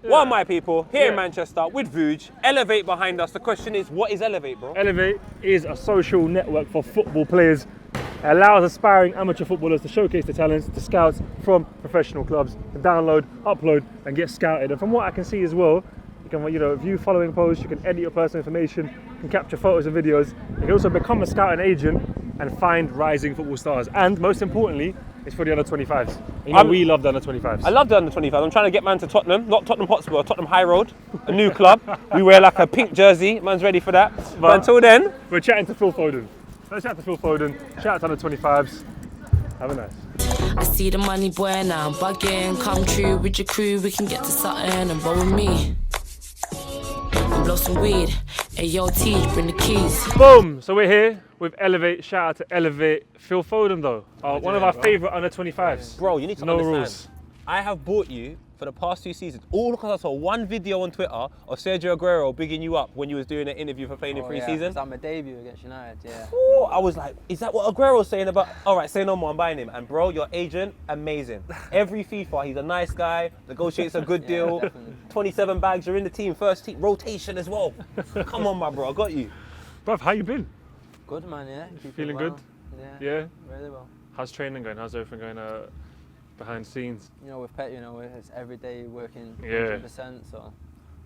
Well, my people, here in Manchester with Vuj, Elevate behind us. The question is, what is Elevate, bro? Elevate is a social network for football players. It allows aspiring amateur footballers to showcase their talents to scouts from professional clubs to download, upload, and get scouted. And from what I can see as well, you can view following posts, you can edit your personal information, you can capture photos and videos. You can also become a scouting agent and find rising football stars. And most importantly, it's for the under 25s. We love the under 25s. I love the under 25s. I'm trying to get man to Tottenham, not Tottenham Hotspur, Tottenham High Road, a new club. We wear like a pink jersey. Man's ready for that. But until then, we're chatting to Phil Foden. Let's chat to Phil Foden. Shout out to under 25s. Have a nice. I see the money, boy, now I'm bugging. Come true with your crew, we can get to something and roll with me. And blow some weed. Hey, yo, T, bring the keys. Boom! So we're here with Elevate. Shout out to Elevate. Phil Foden, though. One of our favourite under 25s. Bro, you need to understand. Rules. I have bought you for the past 2 seasons, all because I saw one video on Twitter of Sergio Aguero bigging you up when you was doing an interview for playing in pre-season. It's my debut against United, yeah. Ooh, I was like, is that what Aguero was saying about? All right, say no more, I'm buying him. And bro, your agent, amazing. Every FIFA, he's a nice guy, negotiates a good deal. Definitely. 27 bags, you're in the team, first team, rotation as well. Come on, my bro, I got you. Bruv, how you been? Good, man, yeah. Feeling well. good? Yeah. Really well. How's training going? How's everything going behind the scenes? With Pep, it's every day working 100%, so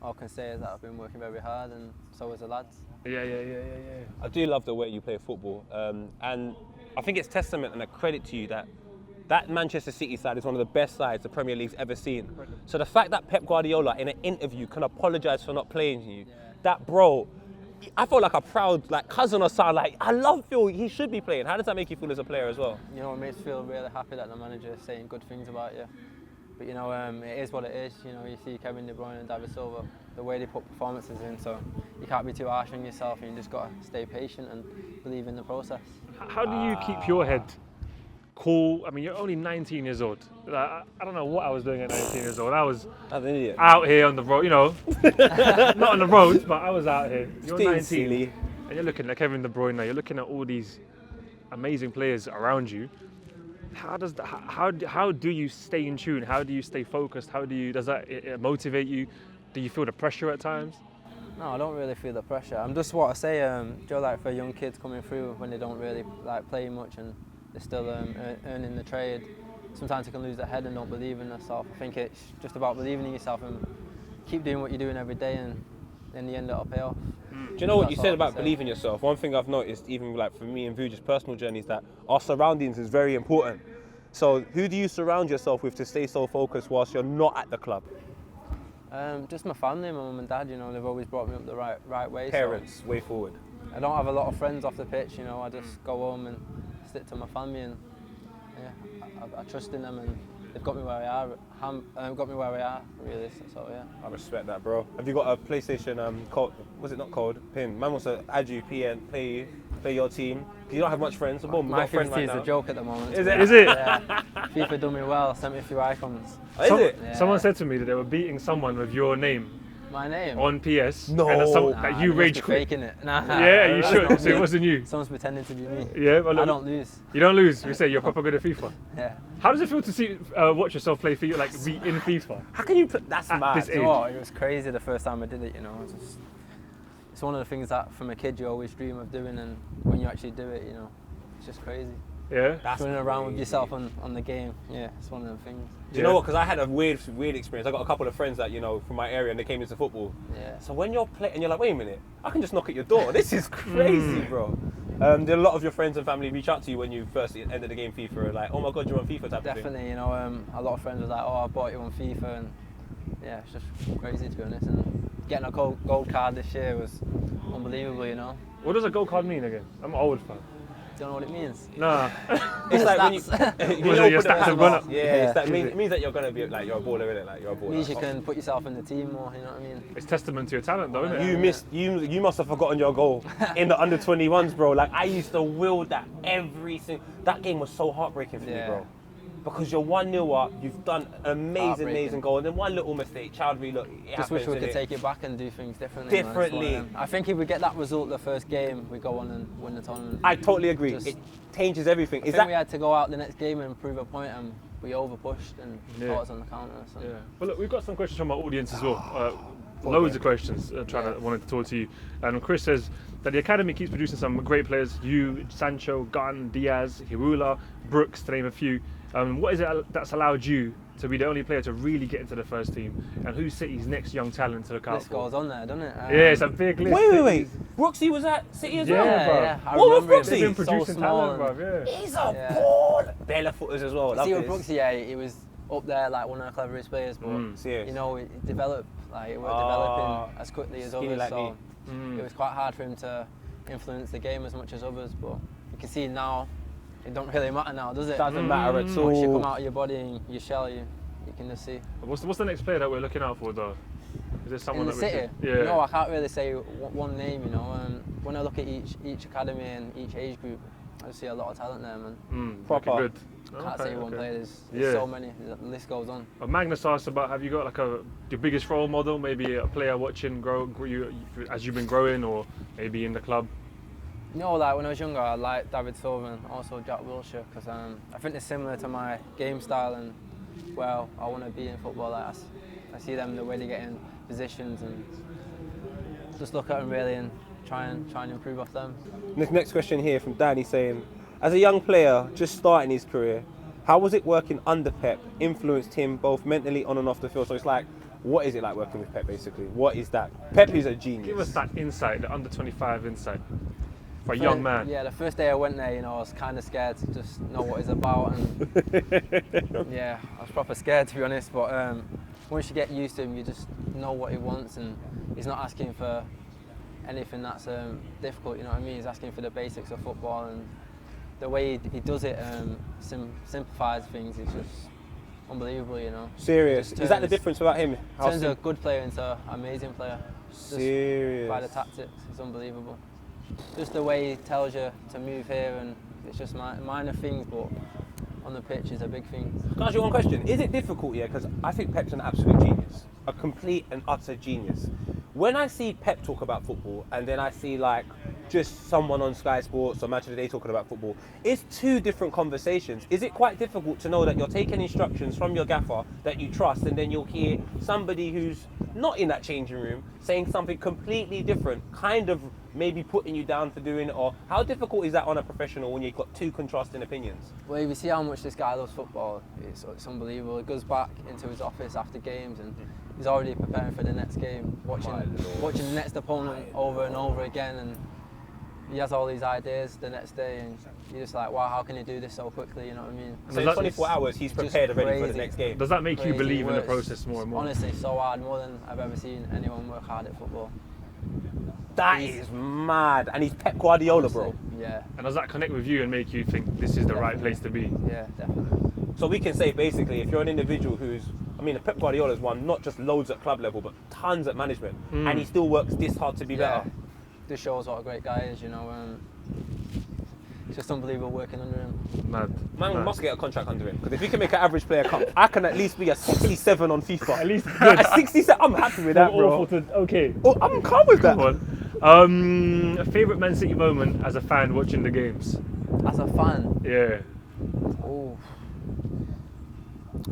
all I can say is that I've been working very hard, and so has the lads. Yeah. I do love the way you play football, and I think it's testament and a credit to you that Manchester City side is one of the best sides the Premier League's ever seen. So the fact that Pep Guardiola in an interview can apologise for not playing you, that bro, I felt like a proud cousin or son. Like, I love Phil, he should be playing. How does that make you feel as a player as well? It makes me feel really happy that the manager is saying good things about you. But it is what it is. You see Kevin De Bruyne and David Silva, the way they put performances in, so you can't be too harsh on yourself, and you just got to stay patient and believe in the process. How do you keep your head cool? I mean, you're only 19 years old. I don't know what I was doing at 19 years old. I was out here on the road, not on the road, but I was out here. You're 19, silly. And you're looking at Kevin De Bruyne now. You're looking at all these amazing players around you. How do you stay in tune? How do you stay focused? Does that motivate you? Do you feel the pressure at times? No, I don't really feel the pressure. I'm just what I say, for young kids coming through when they don't really play much and they're still earning the trade. Sometimes they can lose their head and don't believe in themselves. I think it's just about believing in yourself and keep doing what you're doing every day, and in the end it'll pay off. Do you know what you said about believing in yourself? One thing I've noticed, even for me and Vuj's personal journey, is that our surroundings is very important. So who do you surround yourself with to stay so focused whilst you're not at the club? Just my family, my mum and dad. They've always brought me up the right way. Parents, way forward. I don't have a lot of friends off the pitch. I just go home and stick to my family, and I trust in them, and they've got me where I are, really. So yeah. I respect that, bro. Have you got a PlayStation code? Was it not code? Pin. Man wants to add you, PN, play your team. You don't have much friends. So boom, my FIFA is a joke at the moment. Is it? Yeah. FIFA done me well. Sent me a few icons. Is it? Yeah. Someone said to me that they were beating someone with your name. My name? On PS. No. And that you rage quit. Faking it. Nah. Yeah, you should. So it wasn't you. Someone's pretending to be me. Yeah, well, look, I don't lose. You don't lose. We say you're proper good at FIFA. Yeah. How does it feel to watch yourself play FIFA, be in FIFA? How can you put that's mad? This age? It was crazy the first time I did it. It's one of the things that from a kid you always dream of doing, and when you actually do it, it's just crazy. Yeah. Running around with yourself on the game. Yeah, it's one of them things. Do you know what? Because I had a weird experience. I got a couple of friends that from my area, and they came into football. Yeah. So when you're playing, and you're like, wait a minute, I can just knock at your door. This is crazy, bro. Did a lot of your friends and family reach out to you when you first entered the game FIFA? Like, oh my God, you're on FIFA type Definitely, a lot of friends were like, oh, I bought you on FIFA, and yeah, it's just crazy to be honest. And getting a gold card this year was unbelievable, What does a gold card mean again? I'm old fan. Don't know what it means. Nah. It's like when your stats have gone up. Yeah, it means that you're going to be you're a baller, innit? Like you're a baller. It means you can put yourself in the team more, you know what I mean? It's testament to your talent though, isn't it? You must have forgotten your goal in the under 21s, bro. Like I used to will that that game was so heartbreaking for me, bro. Because you're 1-0 up, you've done amazing goal, and then one little mistake, child relook. Just wish we could take it back and do things differently. I think if we get that result the first game, we go on and win the tournament. I totally agree. It changes everything. I think we had to go out the next game and prove a point, and we over pushed and caught us on the counter. So. Yeah. Well, look, we've got some questions from our audience as well. Loads of questions wanted to talk to you. And Chris says that the academy keeps producing some great players. You, Sancho, Gunn, Diaz, Hirula, Brooks, to name a few. What is it that's allowed you to be the only player to really get into the first team? And who's City's next young talent to look out This for? goes on there, doesn't it? Yeah, it's a big list. Wait. Brooksy was at City as well? Yeah, bro. Yeah, I What was remember him. Brooksy? They've been So producing small talent, bro. and- Yeah. He's a ball. Bella footers as well. See with Brooksy, he was up there like one of the cleverest players, but Serious. you know, it developed like it weren't developing as quickly as skinny others, like so me. it was quite hard for him to influence the game as much as others. But you can see now, it don't really matter now, does it? Doesn't matter at all. Once you come out of your body and your shell, you can just see. What's the next player that we're looking out for, though? Is there someone In the that city, we should... no, I can't really say one name. You know, when I look at each academy and each age group, I just see a lot of talent there, man. Proper. Good. Can't say one player. There's Yeah. so many. The list goes on. Magnus asked about, have you got like your biggest role model, maybe a player watching grow you as you've been growing, or maybe in the club? You know, like when I was younger, I liked David Silva and also Jack Wilshere because I think they're similar to my game style and where I want to be in football. Like I see them the way they get in positions and just look at them really and try and improve off them. Next question here from Danny saying, as a young player just starting his career, how was it working under Pep influenced him both mentally on and off the field? So it's like, what is it like working with Pep basically? What is that? Pep is a genius. Give us that insight, the under 25 insight for a young man. Yeah, the first day I went there, you know, I was kind of scared to just know what it's about and yeah, I was proper scared to be honest. But once you get used to him, you just know what he wants and he's not asking for anything that's difficult. You know what I mean? He's asking for the basics of football and the way he does it simplifies things. It's just unbelievable, you know. Serious. Is that the difference about him? Turns a good player into an amazing player. Serious. Just by the tactics, it's unbelievable. Just the way he tells you to move here, and it's just minor things, but on the pitch is a big thing. Can I ask you one question? Is it difficult, because I think Pep's an absolute genius, a complete and utter genius. When I see Pep talk about football and then I see like just someone on Sky Sports or Match of the Day talking about football, it's two different conversations. Is it quite difficult to know that you're taking instructions from your gaffer that you trust and then you'll hear somebody who's not in that changing room saying something completely different, kind of maybe putting you down for doing it? Or how difficult is that on a professional when you've got two contrasting opinions? Well, if you see how much this guy loves football, it's unbelievable. He goes back into his office after games and he's already preparing for the next game, watching the next opponent over and over again, and he has all these ideas the next day, and you're just like, wow, how can he do this so quickly? You know what I mean? So in 24 hours, he's prepared already for the next game. Does that make you Crazy. believe in the Works, process more and more? Honestly, so hard, more than I've ever seen anyone work hard at football. That is mad. And he's Pep Guardiola, bro. Yeah. And does that connect with you and make you think this is the right place to be? Yeah, definitely. So we can say basically, if you're an individual who's, Pep Guardiola's won not just loads at club level, but tons at management, and he still works this hard to be better. This shows what a great guy is, you know. It's just unbelievable working under him. Man must get a contract under him, because if he can make an average player come, I can at least be a 67 on FIFA. At least a 67. I'm happy with that, bro. Okay. Oh, I'm calm with that. A favourite Man City moment as a fan watching the games? As a fan? Yeah. Oh.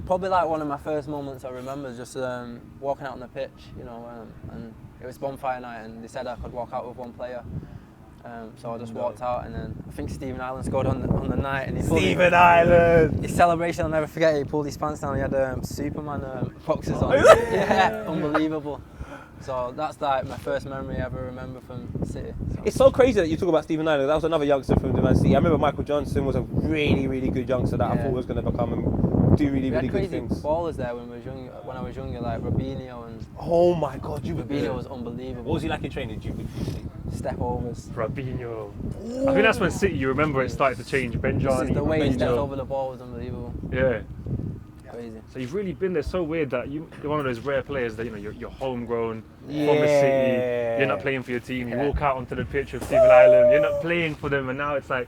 Probably like one of my first moments I remember is just walking out on the pitch, you know, and it was bonfire night and they said I could walk out with one player. So I just walked out, and then I think Stephen Ireland scored on the night. And Stephen Ireland! His celebration, I'll never forget it. He pulled his pants down, he had Superman boxes on. Yeah, unbelievable. So that's like my first memory I ever remember from City. So. It's so crazy that you talk about Stephen Ireland. That was another youngster from the Man City. I remember Michael Johnson was a really, really good youngster that I thought was going to become and do really, really good things. Ballers there when I was younger, like Robinho and. Oh my God, Robinho was unbelievable. What was he like in training? Step overs. Robinho. I think that's when City, you remember, it started to change. Benjani. The way he stepped over the ball was unbelievable. Yeah. Crazy. So you've really been there. So weird that you're one of those rare players that you're homegrown from the city. You're not playing for your team. You walk out onto the pitch with Stephen Ireland. You're not playing for them, and now it's like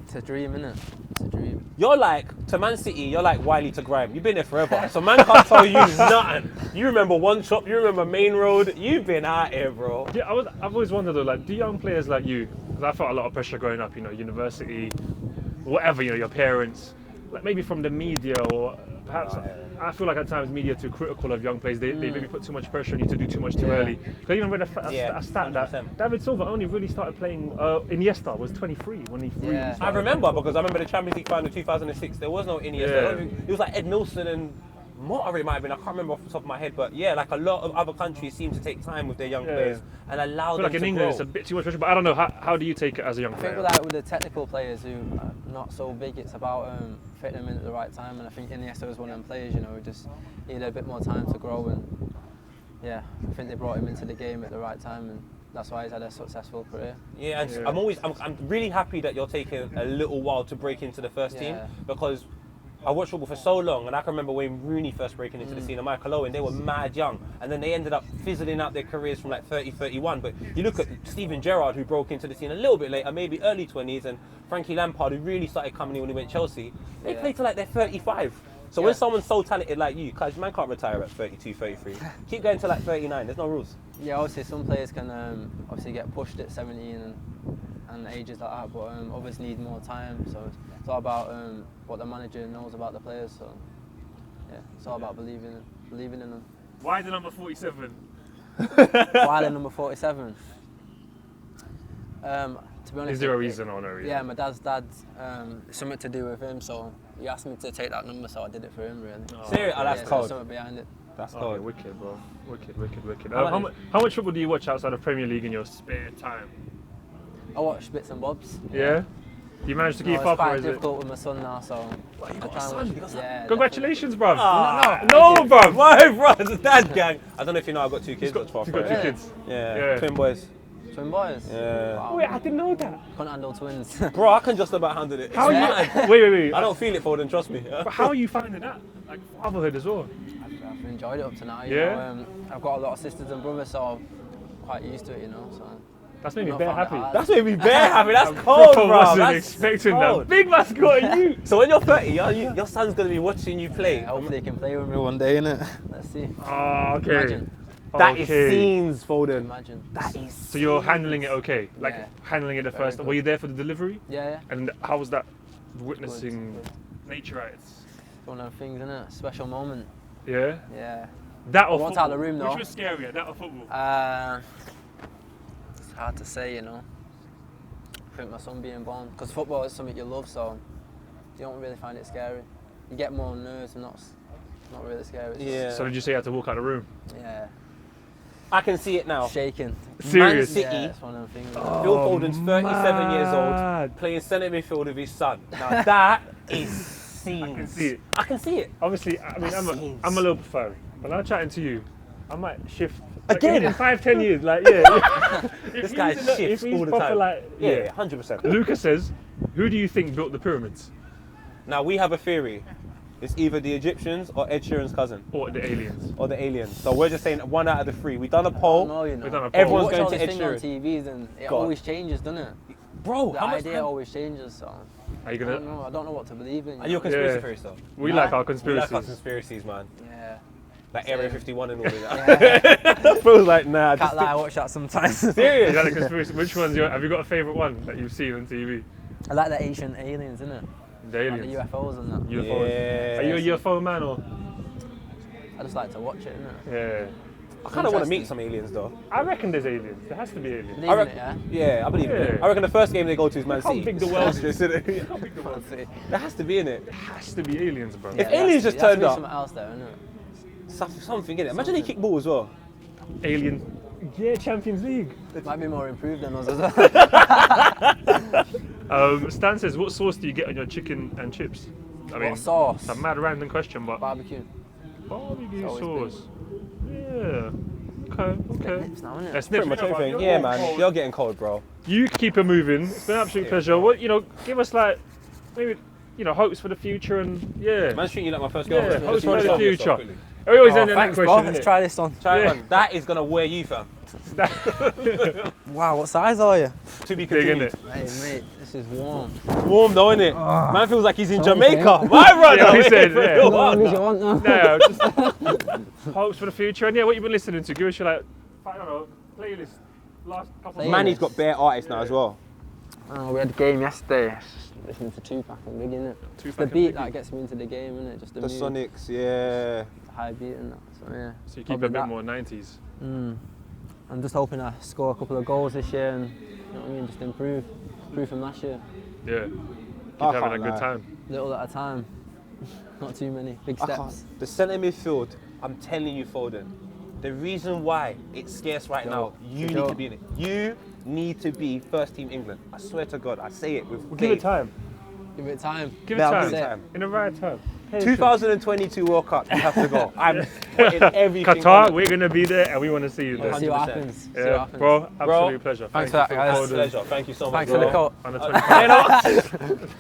it's a dream, isn't it? It's a dream. You're like to Man City. You're like Wiley to Grime. You've been there forever, so man can't tell you nothing. You remember one shop. You remember Main Road. You've been out here, bro. Yeah, I've always wondered though, like, do young players like you? Because I felt a lot of pressure growing up. University, whatever. Your parents. like maybe from the media, or perhaps I feel like at times media are too critical of young players. They maybe put too much pressure on you to do too much too early. I even read a stat that David Silva only really started playing. Iniesta was 23 when he really started. I remember, because I remember the Champions League final 2006. There was no Iniesta. It was like Ed Milson and Motta, it might have been. I can't remember off the top of my head, but yeah, like a lot of other countries seem to take time with their young players and allow them like in to England grow. it's a bit too much pressure, but I don't know, how do you take it as a young player? I think with the technical players who are not so big, it's about fitting them in at the right time, and I think Iniesta was one of them players, you know, who just needed a bit more time to grow, and yeah, I think they brought him into the game at the right time, and that's why he's had a successful career. Yeah, and I'm really happy that you're taking a little while to break into the first team, because I watched football for so long, and I can remember when Rooney first breaking into the scene and Michael Owen, they were mad young, and then they ended up fizzling out their careers from like 30, 31. But you look at Steven Gerrard, who broke into the scene a little bit later, maybe early 20s, and Frankie Lampard, who really started coming in when he went Chelsea, they played till like they're 35. So when someone's so talented like you, cause man can't retire at 32, 33. Keep going to like 39, there's no rules. Yeah, obviously some players can obviously get pushed at 17 and ages like that, but others need more time, so it's all about what the manager knows about the players, so yeah, it's all about believing in them. Why the number 47? Why the number 47? To be honest, Is there a reason or no reason? Yeah, my dad's something to do with him, so he asked me to take that number, so I did it for him, really. Seriously? Oh, that's cold. There's something behind it. That's Okay, cold. wicked, bro. Wicked. How much football do you watch outside of Premier League in your spare time? I watch bits and bobs. Yeah? You managed to keep It's up, or quite is it? difficult with my son now, so you got I try a and son? watch- You got a son? Yeah, Congratulations, bruv. No, bruv. Why, bro? It's a dad gang. I don't know if you know, I've got two kids. You've got two Really? kids. Yeah, twin boys. definitely. Twin boys. Yeah. Wow. Wait, I didn't know that. Couldn't handle twins. Bro, I can just about handle it. How It's are you? mad. Wait. I don't feel it, Foden, trust me. But how are you finding that? Like fatherhood as well. I've enjoyed it up to now. You Yeah? know, I've got a lot of sisters and brothers, so I'm quite used to it, you know. So That's made me Not bare found it happy. hard. That's made me bare happy. That's cold, Proper bro. wasn't That's expecting cold. that. Big mascot and you. So when you're 30, your son's going to be watching you play. hopefully he can play with me one day, innit? Let's see. Oh, okay. Imagine. That is Okay. scenes, Foden. Imagine. That is. So you're handling it okay? Like Yeah. handling it the Very first. good. Were you there for the delivery? Yeah. And how was that? Witnessing Good. nature at its. One of the things, innit? Special moment. Yeah. Yeah. That or walked football? out of the room, though. Which was scarier, that or football? It's hard to say, you know. I think my son being born, because football is something you love, so you don't really find it scary. You get more nerves and not really scary. It's Yeah. So did you say you had to walk out of the room? just- yeah. I can see it now. Shaking. Serious? City. Yeah, it's one of them things. Phil Foden's 37 years old, mad. playing centre midfield with his son. Now that is scenes. I can see it. I can see it. Obviously, I mean, Scenes. I'm a little furry, but now chatting to you, I might shift. Again? In 5-10 years, like, yeah. This guy shifts all the proper, time. Like, Yeah, 100%. Lucas says, who do you think built the pyramids? Now we have a theory. It's either the Egyptians or Ed Sheeran's cousin Or the aliens? or the aliens. So we're just saying one out of the three. We've done a Oh, poll. no, you know. We've done a poll. Everyone's Watch going all to this Ed thing on Sheeran. TVs and it God. always changes, doesn't it? Bro, The how much idea time? always changes, so Are you I don't gonna? know. I don't know what to believe in. Are you a conspiracy Yeah. theorist though? We Nah. like our We like our conspiracies. conspiracies, man. Yeah. Like Area Same. 51 and all of that. Feels like, nah, Can't just lie, I watch that sometimes. You serious. like a conspiracy? Which one's your? Have you got a favourite one that you've seen on TV? I like the ancient aliens, innit? The Like aliens. the UFOs and that. UFOs. Yeah. Are you a UFO man or? I just like to watch it, innit? Yeah. I kind of want to meet Interesting. some aliens though. I reckon there's aliens. There has to be aliens. Believe I in reckon, it, yeah? yeah, I believe in it. Yeah. I reckon the first game they go to is Man How City. big the world is. Just, isn't it? How big the world is. There has to be in it. There has to be aliens, bro. If aliens just turned up, something else there, innit? something in it. Imagine they kick ball as well. Alien. Yeah, Champions League. It might be more improved than us as well. Stan says, what sauce do you get on your chicken and chips? I What sauce? It's a mad random question, but Barbecue. barbecue always sauce. Yeah. Okay. Nips now, innit? That's Pretty much everything. Yeah, man. You're getting cold, bro. You keep it moving. It's been an absolute pleasure. What give us like maybe hopes for the future and yeah. Man's treating you like my first Yeah, girlfriend. hopes Just for the show yourself future. quickly. We always end Oh, on that thanks, bro. question. Let's innit? try this on. Try Yeah. one. That is gonna wear you, fam. Wow, what size are you? To be Big, continued. innit? Hey, mate, this is warm. Warm though, innit? Man feels like he's in Something. Jamaica. My brother. Yeah, he said, For yeah. real, How long man. as you want now? No, just hopes for the future and yeah, what you've been listening to. Give us your like, I don't know, playlist. Last couple of Manny's got bare artists now as well. We had a game yesterday. Just listening to Tupac and Biggie, innit? It's the beat that gets me into the game, innit? Just the music, Sonics, yeah. the high beat and that. So yeah. So you keep a bit more 90s. I'm just hoping I score a couple of goals this year and, you know what I mean, just improve from last year. Yeah. Keep having a good time. Little at a time. Not too many big steps. The centre midfield, I'm telling you, Foden, the reason why it's scarce right now, you need to be in it. You need to be first team England. I swear to God, I say it with Give it time. Give it time. Give it time. In the right time. 2022 World Cup, you have to go. I'm putting everything Qatar, on it. we're going to be there and we want to see you there. See what happens. Yeah, bro, absolute pleasure. Thanks for that, guys. Pleasure. Thank you so much. Thanks for the call. On the 25th.